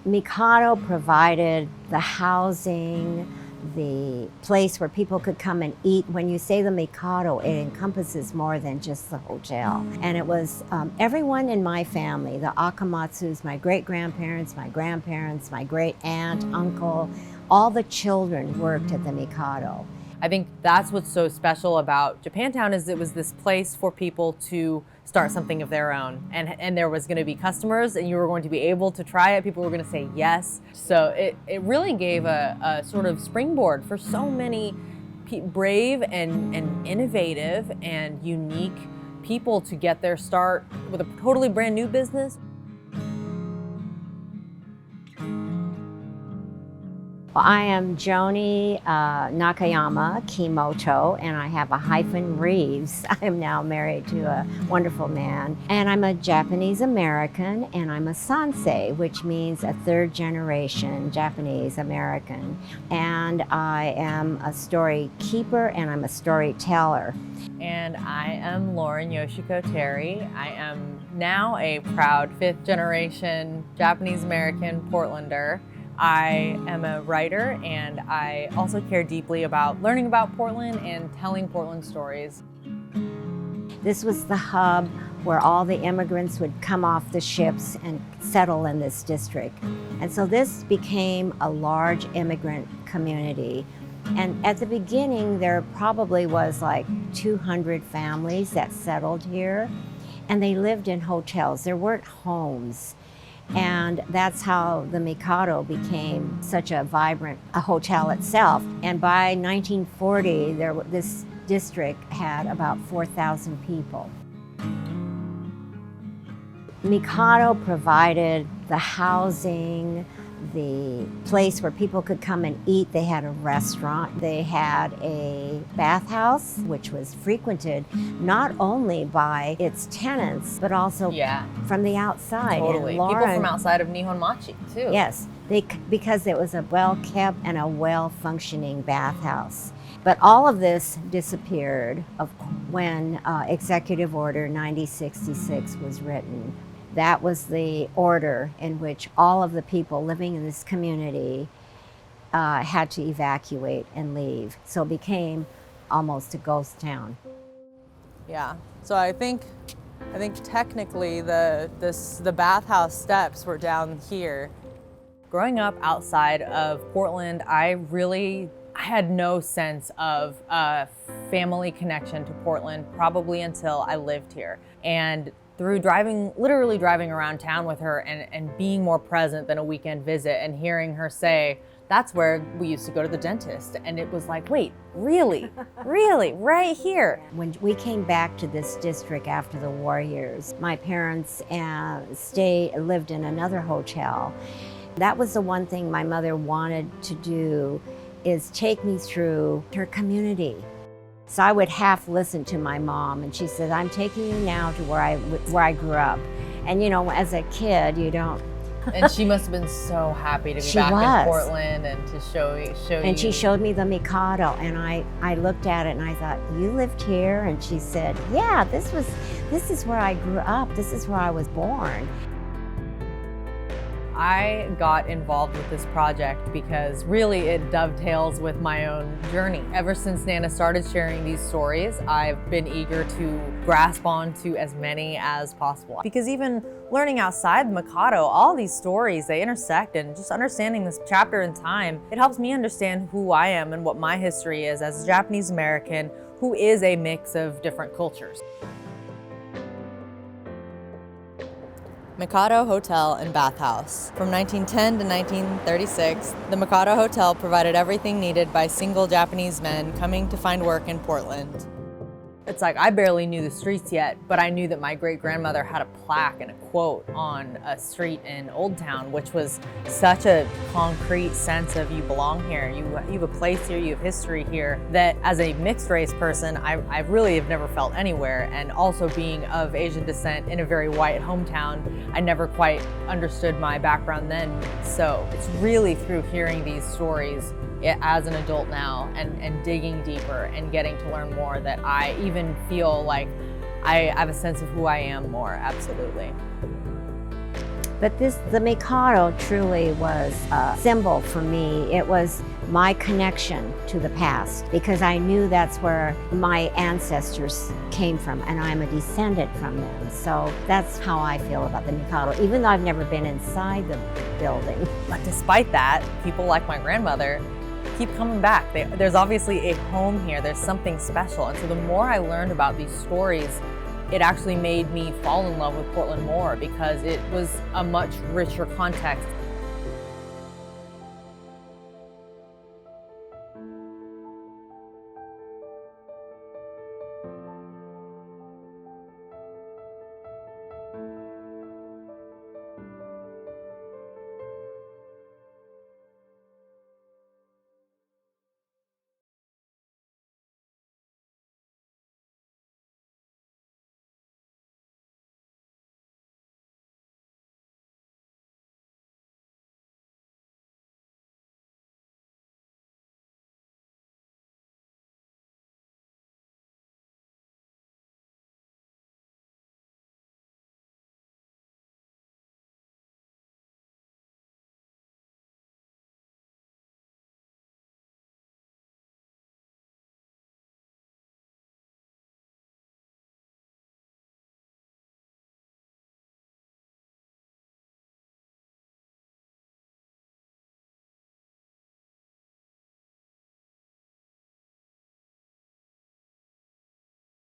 Mikado provided the housing, the place where people could come and eat. When you say the Mikado, it encompasses more than just the hotel. And it was everyone in my family, the Akamatsus, my great-grandparents, my grandparents, my great-aunt, uncle, all the children worked at the Mikado. I think that's what's so special about Japantown is it was this place for people to start something of their own. And there was gonna be customers and you were going to be able to try it. People were gonna say yes. So it really gave a sort of springboard for so many brave and innovative and unique people to get their start with a totally brand new business. Well, I am Joni Kimoto, and I have a hyphen Reeves. I am now married to a wonderful man. And I'm a Japanese American, and I'm a sansei, which means a third generation Japanese American. And I am a story keeper, and I'm a storyteller. And I am Lauren Yoshiko Terry. I am now a proud fifth generation Japanese American Portlander. I am a writer, and I also care deeply about learning about Portland and telling Portland stories. This was the hub where all the immigrants would come off the ships and settle in this district. And so this became a large immigrant community. And at the beginning, there probably was like 200 families that settled here, and they lived in hotels. There weren't homes. And that's how the Mikado became such a vibrant hotel itself. And by 1940, this district had about 4,000 people. Mikado provided the housing, the place where people could come and eat. They had a restaurant. They had a bathhouse, which was frequented not only by its tenants, but also from the outside. Totally. And Lauren, people from outside of Nihon Machi, too. Yes, because it was a well-kept and a well-functioning bathhouse. But all of this disappeared when Executive Order 9066 was written. That was the order in which all of the people living in this community had to evacuate and leave. So it became almost a ghost town. Yeah, so I think technically the bathhouse steps were down here. Growing up outside of Portland, I had no sense of a family connection to Portland probably until I lived here. And through literally driving around town with her and being more present than a weekend visit and hearing her say, that's where we used to go to the dentist. And it was like, wait, really? Really? Right here? When we came back to this district after the war years, my parents lived in another hotel. That was the one thing my mother wanted to do, is take me through her community. So I would half listen to my mom, and she said, I'm taking you now to where I grew up. And you know, as a kid, you don't. And she must have been so happy to be back in Portland and to show you. And she showed me the Mikado, and I looked at it and I thought, you lived here? And she said, yeah, this is where I grew up. This is where I was born. I got involved with this project because really it dovetails with my own journey. Ever since Nana started sharing these stories, I've been eager to grasp onto as many as possible. Because even learning outside the Mikado, all these stories, they intersect, and just understanding this chapter in time, it helps me understand who I am and what my history is as a Japanese American who is a mix of different cultures. Mikado Hotel and Bathhouse. From 1910 to 1936, the Mikado Hotel provided everything needed by single Japanese men coming to find work in Portland. It's like I barely knew the streets yet, but I knew that my great-grandmother had a plaque and a quote on a street in Old Town, which was such a concrete sense of you belong here, you have a place here, you have history here, that as a mixed-race person, I really have never felt anywhere. And also being of Asian descent in a very white hometown, I never quite understood my background then. So it's really through hearing these stories as an adult now and digging deeper and getting to learn more that I even feel like I have a sense of who I am more, absolutely. But the Mikado truly was a symbol for me. It was my connection to the past because I knew that's where my ancestors came from and I'm a descendant from them. So that's how I feel about the Mikado, even though I've never been inside the building. But despite that, people like my grandmother keep coming back. There's obviously a home here, there's something special. And so the more I learned about these stories, it actually made me fall in love with Portland more because it was a much richer context